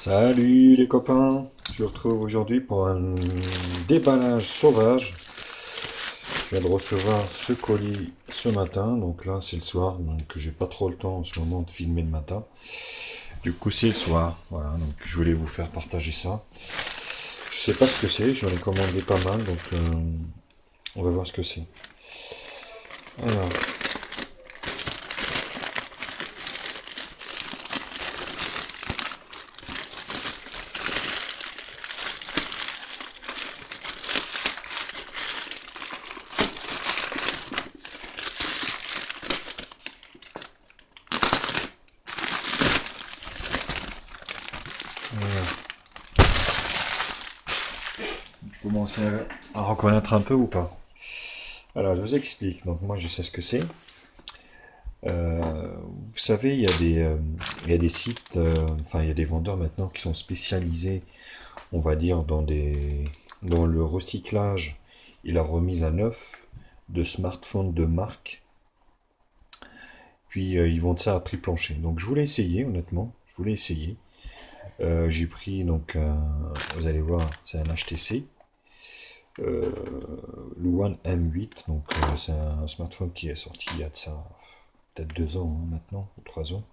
Salut les copains, je vous retrouve aujourd'hui pour un déballage sauvage. Je viens de recevoir ce colis ce matin, donc là c'est le soir, donc j'ai pas trop le temps en ce moment de filmer le matin. Du coup c'est le soir, voilà, donc je voulais vous faire partager ça. Je sais pas ce que c'est, j'en ai commandé pas mal, donc on va voir ce que c'est. Alors, vous commencez à reconnaître un peu ou pas? Alors je vous explique, donc moi je sais ce que c'est. Vous savez, il y a des sites, enfin il y a des vendeurs maintenant qui sont spécialisés, on va dire, dans le recyclage et la remise à neuf de smartphones de marque. Puis ils vendent ça à prix plancher. Donc je voulais essayer, honnêtement, je voulais essayer. J'ai pris donc, vous allez voir, c'est un HTC, euh, le One M8. Donc c'est un smartphone qui est sorti il y a de ça peut-être 2 ans hein, maintenant, ou 3 ans.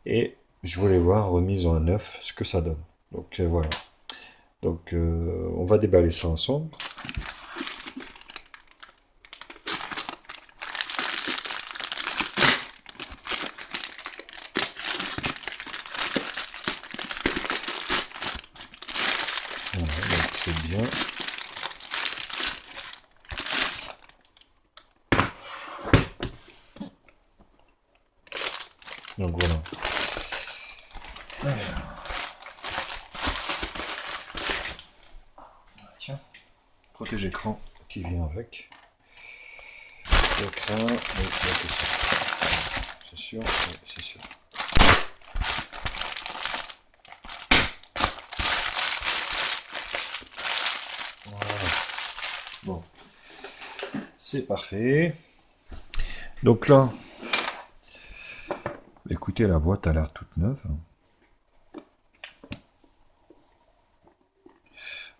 Et je voulais voir remise en neuf ce que ça donne. Donc voilà. Donc on va déballer ça ensemble. Voilà, donc c'est bien. Donc voilà. Tiens, protège écran qui vient avec. Donc ça, donc, c'est ça. C'est sûr, c'est sûr. Voilà. Bon, c'est parfait. Donc là, écoutez, la boîte a l'air toute neuve.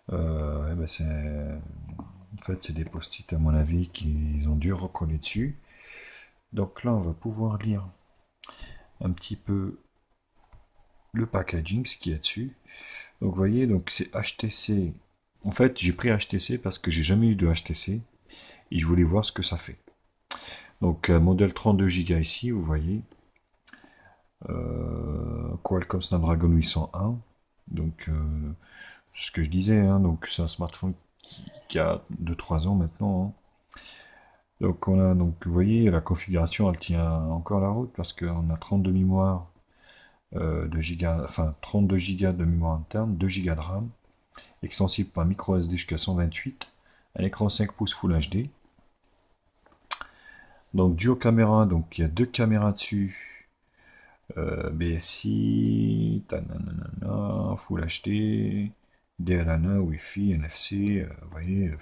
Ouais, ben en fait, c'est des post-it à mon avis qu'ils ont dû recoller dessus. Donc là, on va pouvoir lire un petit peu le packaging, ce qu'il y a dessus. Donc vous voyez, donc c'est HTC. En fait, j'ai pris HTC parce que j'ai jamais eu de HTC et je voulais voir ce que ça fait. Donc modèle 32 Go ici, vous voyez. Qualcomm Snapdragon 801. Donc c'est ce que je disais, hein, donc c'est un smartphone qui a 2-3 ans maintenant. Hein. Donc on a, donc vous voyez, la configuration elle tient encore la route parce qu'on a 32 mémoire de giga, enfin 32 Go de mémoire interne, 2 Go de RAM, extensible par micro SD jusqu'à 128, un écran 5 pouces Full HD. Donc duo caméra, donc il y a 2 caméras dessus, BSI, Full HD, DLNA, Wi-Fi, NFC, vous voyez,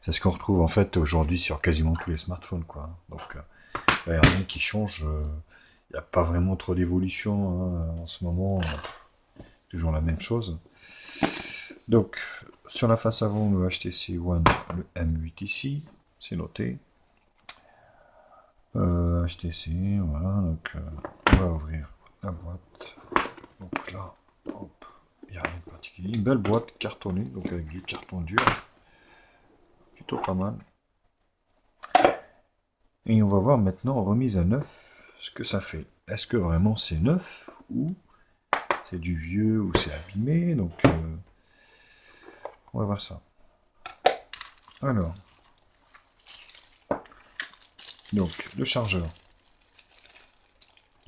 c'est ce qu'on retrouve en fait aujourd'hui sur quasiment tous les smartphones, quoi. Donc, il n'y a rien qui change, il n'y a pas vraiment trop d'évolution hein, en ce moment, toujours la même chose. Donc, sur la face avant, le HTC One, le M8 ici, c'est noté. HTC, voilà, donc on va ouvrir la boîte. Donc là, hop, il n'y a rien de particulier. Une belle boîte cartonnée, donc avec du carton dur. Plutôt pas mal. Et on va voir maintenant, remise à neuf, ce que ça fait. Est-ce que vraiment c'est neuf ou c'est du vieux ou c'est abîmé? Donc, on va voir ça. Alors, donc le chargeur.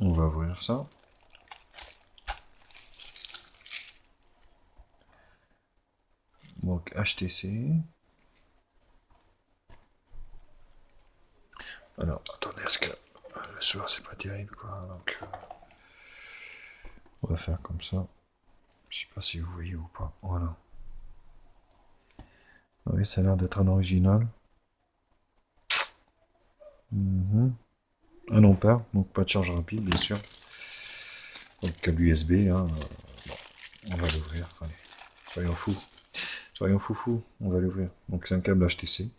On va ouvrir ça. Donc HTC. Alors, attendez, est-ce que le soir c'est pas terrible quoi. Donc, on va faire comme ça. Je sais pas si vous voyez ou pas. Voilà. Oui, ça a l'air d'être un original. 1 ampère, donc pas de charge rapide, bien sûr. Donc câble USB, hein. Bon. On va l'ouvrir, allez. Soyons fous. Soyons foufous, on va l'ouvrir. Donc c'est un câble HTC.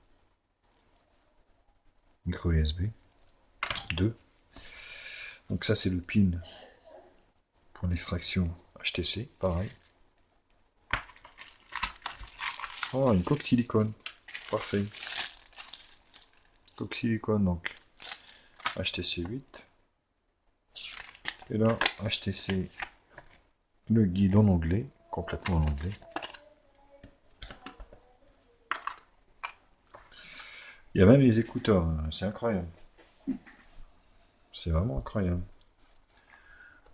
Micro USB. 2. Donc ça c'est le pin pour l'extraction HTC, pareil. Oh, une coque silicone. Parfait. Coque silicone, donc HTC 8. Et là, HTC, le guide en anglais, complètement en anglais. Il y a même les écouteurs, c'est incroyable. C'est vraiment incroyable.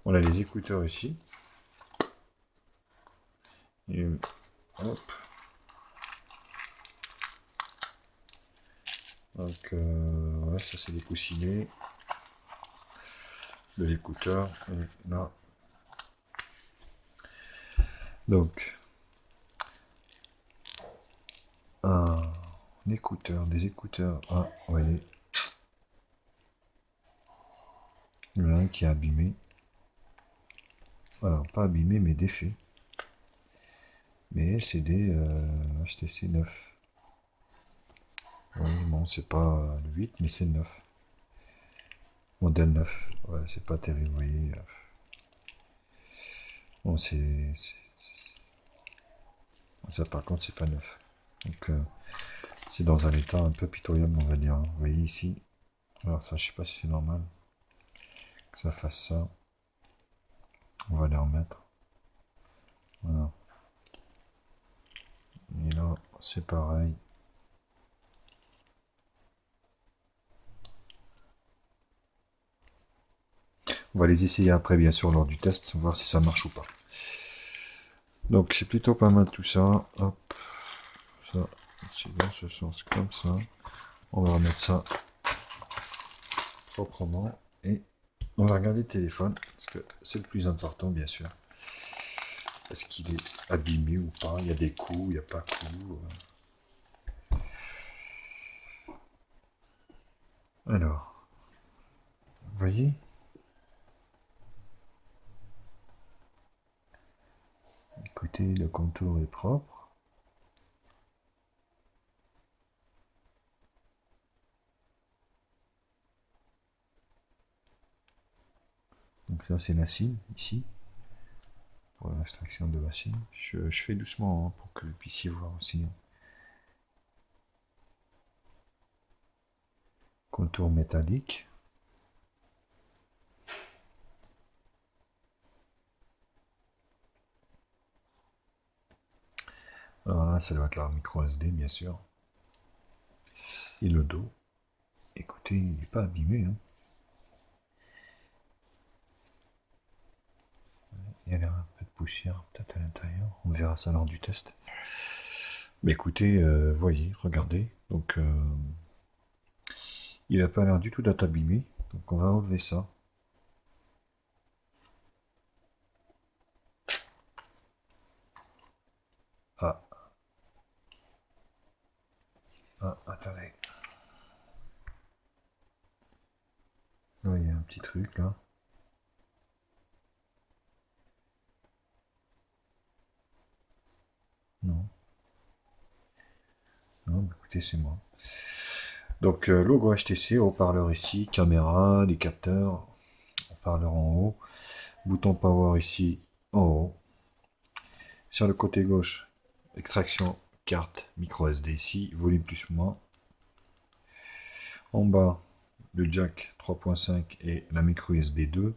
On a les écouteurs ici. Et hop. Donc, ouais, ça c'est des coussinets de l'écouteur. Et là. Donc, un écouteur, des écouteurs. Ah, vous voyez. Il y en a un qui est abîmé. Alors, pas abîmé, mais défait. Mais c'est des HTC 9. Oui, bon, c'est pas le 8, mais c'est le 9. Modèle 9. Ouais, c'est pas terrible, vous voyez. Bon, ça, par contre, c'est pas neuf. Donc, c'est dans un état un peu pitoyable, on va dire. Vous voyez ici. Alors, ça, je sais pas si c'est normal que ça fasse ça. On va les remettre. Voilà. Et là, c'est pareil. On va les essayer après, bien sûr, lors du test, voir si ça marche ou pas. Donc, c'est plutôt pas mal tout ça. Hop. Ça, c'est dans ce sens comme ça. On va remettre ça proprement. Et on va regarder le téléphone, parce que c'est le plus important, bien sûr. Est-ce qu'il est abîmé ou pas? Il y a des coups, il n'y a pas coups. Alors, vous voyez? Écoutez, le contour est propre. Donc ça, c'est l'acide, ici. Pour l'extraction de l'acide. Je fais doucement, hein, pour que vous puissiez voir aussi. Contour métallique. Alors là, ça doit être la micro SD, bien sûr. Et le dos. Écoutez, il n'est pas abîmé. Hein. Il y a l'air un peu de poussière, peut-être à l'intérieur. On verra ça lors du test. Mais écoutez, voyez, regardez. Donc, il n'a pas l'air du tout d'être abîmé. Donc, on va enlever ça. Ah. Ah, attendez. Là, il y a un petit truc, là. Non. Non, bah, écoutez, c'est moi. Donc, logo HTC, haut-parleur ici, caméra, les capteurs, haut-parleur en haut, bouton power ici, en haut. Sur le côté gauche, extraction, carte, micro SD ici, volume plus ou moins. En bas, le jack 3.5 et la micro USB 2.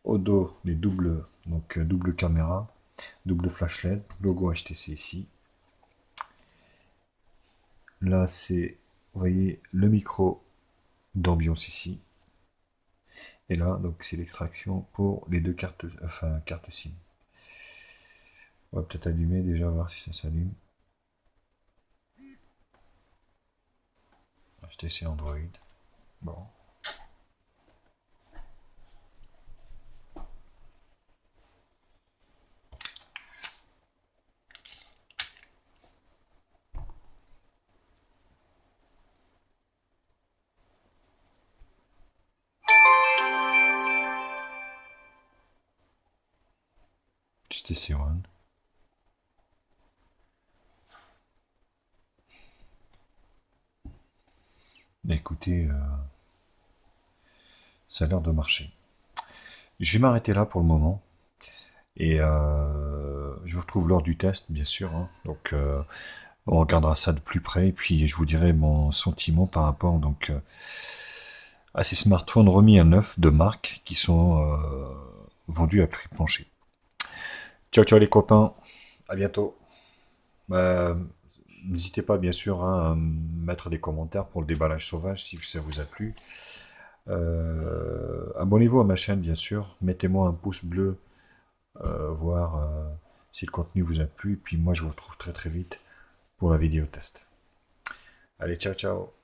Au dos, les doubles, donc double caméra, double flash LED, logo HTC ici. Là, c'est, vous voyez, le micro d'ambiance ici. Et là, donc, c'est l'extraction pour les deux cartes, enfin, carte SIM. On va peut-être allumer déjà, voir si ça s'allume. HTC Android. Bon. HTC One. Écoutez, ça a l'air de marcher. Je vais m'arrêter là pour le moment. Et je vous retrouve lors du test, bien sûr, hein. Donc, on regardera ça de plus près. Et puis, je vous dirai mon sentiment par rapport à ces smartphones remis à neuf de marque qui sont vendus à prix plancher. Ciao, ciao les copains. À bientôt. Euh, N'hésitez pas, bien sûr, hein, à mettre des commentaires pour le déballage sauvage si ça vous a plu. Abonnez-vous à ma chaîne, bien sûr. Mettez-moi un pouce bleu, voir si le contenu vous a plu. Et puis moi, je vous retrouve très très vite pour la vidéo test. Allez, ciao, ciao.